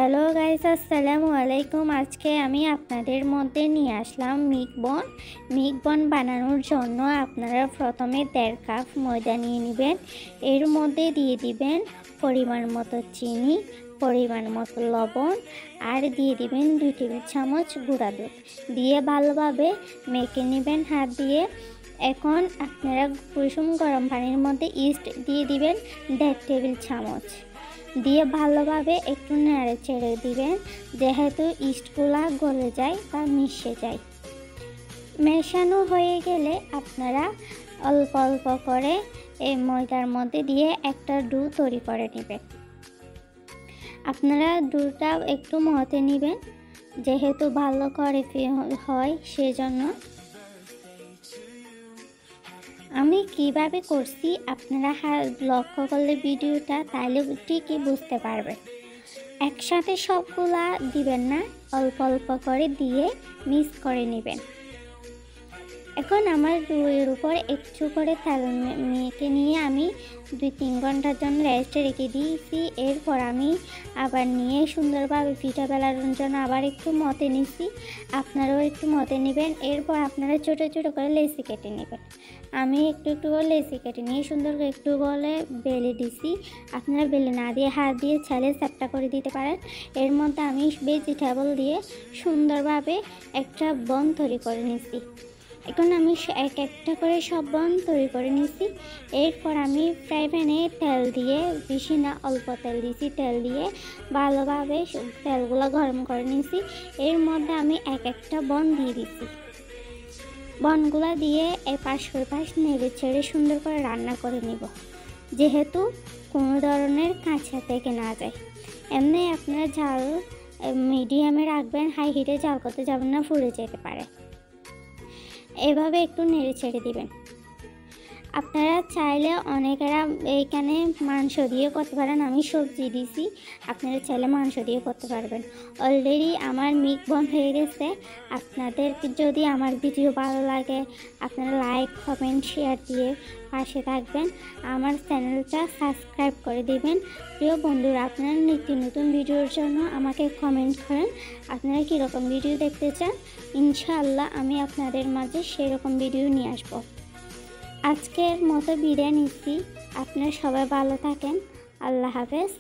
Hello guys, আসসালামু আলাইকুম। আজকে আমি আপনাদের মধ্যে নিয়ে আসলাম মিক বন বানানোর জন্য আপনারা প্রথমে 1.5 কাপ ময়দা নিয়ে নেবেন। এর মধ্যে দিয়ে দিবেন পরিমাণ মতো চিনি, পরিমাণ মতো লবণ আর দিয়ে দিবেন 2 টেবিল চামচ গুঁড়া দুধ দিয়ে ভালোভাবে মেখে নেবেন হাত দিয়ে। এখন আপনারা কুসুম গরম পানির মধ্যে ইস্ট দিয়ে দিবেন 1.5 টেবিল চামচ দিয়ে ভালোভাবে একটু নেড়ে চেড়ে দিবেন, যেহেতু ইস্টগুলা গলে যায় বা মিশে যায়। মেশানো হয়ে গেলে আপনারা অল্প অল্প করে এই ময়দার মধ্যে দিয়ে একটা ডো তৈরি করে নেবেন। আপনারা ডোটা একটু মতে নেবেন, যেহেতু ভালো করে হয় সেজন্য। আমি কিভাবে করছি আপনারা লক্ষ্য করলে ভিডিওটা তাইলে ঠিকই বুঝতে পারবেন। একসাথে সবগুলা দিবেন না, অল্প অল্প করে দিয়ে মিক্স করে নেবেন। এখন আমার ডোয়ের উপর একটু করে তেল মেখে নিয়ে আমি 2-3 ঘন্টার জন্য রেস্টে রেখে দিয়েছি। এরপর আমি আবার নিয়ে সুন্দরভাবে পিঠা বেলানোর জন্য আবার একটু মতে নিছি। আপনারাও একটু মতে নেবেন। এরপর আপনারা ছোটো ছোটো করে লেচি কেটে নেবেন। আমি একটু করে লেচি কেটে নিয়ে সুন্দর করে একটু বলে বেলে দিছি। আপনারা বেলে না দিয়ে হাত দিয়ে ছালে চ্যাপটা করে দিতে পারেন। এর মধ্যে আমি ভেজিটেবল দিয়ে সুন্দরভাবে একটা বন তৈরি করে নিছি। এখন আমি এক একটা করে সব বন তৈরি করে নিছি। এরপর আমি ফ্রাই প্যানে তেল দিয়ে, বেশি না অল্প তেল দিয়েছি, তেল দিয়ে ভালোভাবে তেলগুলো গরম করে নিছি। এর মধ্যে আমি এক একটা বন দিয়ে দিছি। বনগুলো দিয়ে এপাশ ওপাশ নেড়ে ছেড়ে সুন্দর করে রান্না করে নিব, যেহেতু কোনো ধরনের কাঁচা থেকে না যায়। এমনি আপনার ঝাল মিডিয়ামে রাখবেন, হাই হিটে ঝাল করতে যাবেন না, পুড়ে যেতে পারে। এভাবে একটু নেড়ে ছেড়ে দিবেন। আপনারা চাইলে অনেকেরা এইখানে মাংস দিয়ে করতে পারেন, আমি সবজি দিছি, আপনারা চাইলে মাংস দিয়ে করতে পারবেন। অলরেডি আমার মিক বন হয়ে গেছে। আপনাদের যদি আমার ভিডিও ভালো লাগে আপনারা লাইক, কমেন্ট, শেয়ার দিয়ে পাশে থাকবেন। আমার চ্যানেলটা সাবস্ক্রাইব করে দিবেন। প্রিয় বন্ধুরা, আপনারা নিত্য নতুন ভিডিওর জন্য আমাকে কমেন্ট করেন আপনারা কীরকম ভিডিও দেখতে চান। ইনশাআল্লাহ আমি আপনাদের মাঝে সেরকম ভিডিও নিয়ে আসবো। আজকের মতো বিদায় নিচ্ছি। আপনারা সবাই ভালো থাকেন। আল্লাহ হাফেজ।